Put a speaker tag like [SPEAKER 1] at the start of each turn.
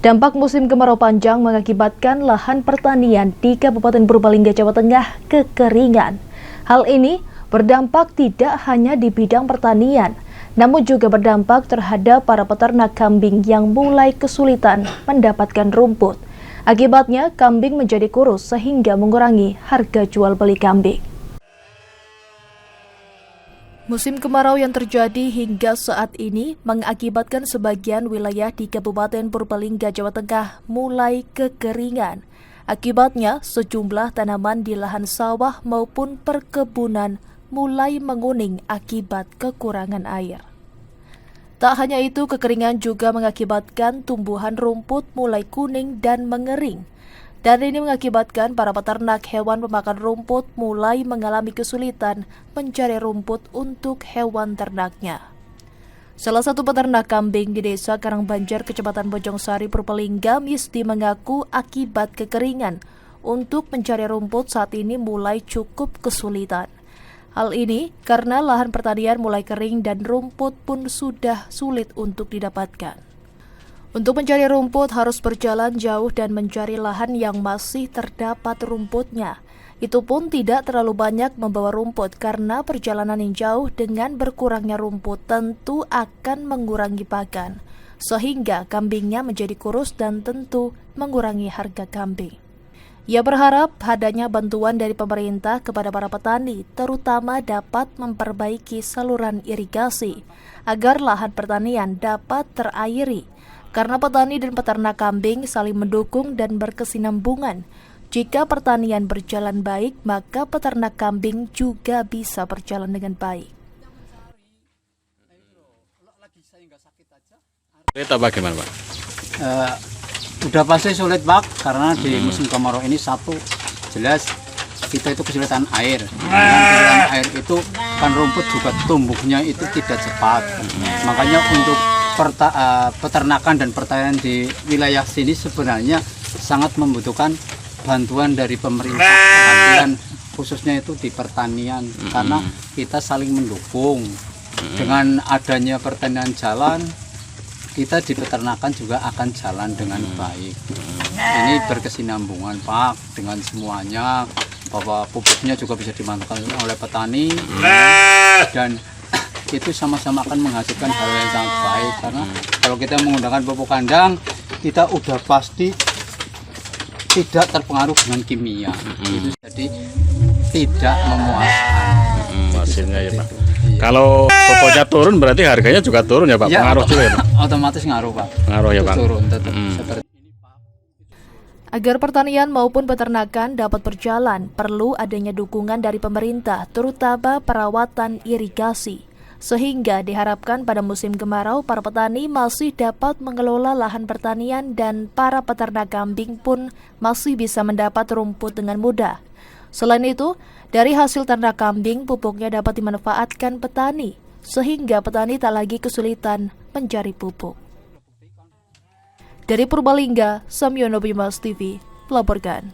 [SPEAKER 1] Dampak musim kemarau panjang mengakibatkan lahan pertanian di Kabupaten Purbalingga, Jawa Tengah kekeringan. Hal ini berdampak tidak hanya di bidang pertanian, namun juga berdampak terhadap para peternak kambing yang mulai kesulitan mendapatkan rumput. Akibatnya, kambing menjadi kurus sehingga mengurangi harga jual beli kambing. Musim kemarau yang terjadi hingga saat ini mengakibatkan sebagian wilayah di Kabupaten Purbalingga, Jawa Tengah mulai kekeringan. Akibatnya, sejumlah tanaman di lahan sawah maupun perkebunan mulai menguning akibat kekurangan air. Tak hanya itu, kekeringan juga mengakibatkan tumbuhan rumput mulai kuning dan mengering. Dan ini mengakibatkan para peternak hewan pemakan rumput mulai mengalami kesulitan mencari rumput untuk hewan ternaknya. Salah satu peternak kambing di Desa Karangbanjar, Kecamatan Bojongsari, Purbalingga, Misdi, mengaku akibat kekeringan untuk mencari rumput saat ini mulai cukup kesulitan. Hal ini karena lahan pertanian mulai kering dan rumput pun sudah sulit untuk didapatkan. Untuk mencari rumput harus berjalan jauh dan mencari lahan yang masih terdapat rumputnya. Itu pun tidak terlalu banyak membawa rumput karena perjalanan yang jauh dengan berkurangnya rumput tentu akan mengurangi pakan, sehingga kambingnya menjadi kurus dan tentu mengurangi harga kambing. Ia berharap adanya bantuan dari pemerintah kepada para petani, terutama dapat memperbaiki saluran irigasi agar lahan pertanian dapat terairi. Karena petani dan peternak kambing saling mendukung dan berkesinambungan. Jika pertanian berjalan baik, maka peternak kambing juga bisa berjalan dengan baik.
[SPEAKER 2] Kita bagaimana, Pak?
[SPEAKER 3] Udah pasti sulit, Pak, karena di musim kemarau ini satu jelas kita itu kesulitan air. Dengan kesulitan air itu kan rumput juga tumbuhnya itu tidak cepat. Makanya untuk peternakan dan pertanian di wilayah sini sebenarnya sangat membutuhkan bantuan dari pemerintah, perhatian khususnya itu di pertanian, karena kita saling mendukung. Dengan adanya pertanian jalan, kita di peternakan juga akan jalan dengan baik. Ini berkesinambungan, Pak, dengan semuanya, bahwa pupuknya juga bisa dimanfaatkan oleh petani dan itu sama-sama akan menghasilkan hal yang sangat baik, karena kalau kita menggunakan pupuk kandang kita udah pasti tidak terpengaruh dengan kimia, itu jadi tidak memuaskan
[SPEAKER 2] Hasilnya ya, Pak. Kalau pupuknya turun berarti harganya juga turun ya, Pak?
[SPEAKER 3] Ya,
[SPEAKER 2] pengaruh juga ya, Pak?
[SPEAKER 3] Otomatis ngaruh, Pak.
[SPEAKER 2] Ngaruh ya, Pak?
[SPEAKER 3] Turun tetap seperti.
[SPEAKER 1] Agar pertanian maupun peternakan dapat berjalan, perlu adanya dukungan dari pemerintah, terutama perawatan irigasi. Sehingga diharapkan pada musim kemarau, para petani masih dapat mengelola lahan pertanian dan para peternak kambing pun masih bisa mendapat rumput dengan mudah. Selain itu, dari hasil ternak kambing, pupuknya dapat dimanfaatkan petani, sehingga petani tak lagi kesulitan mencari pupuk. Dari Purbalingga, Samyono Bimas TV melaporkan.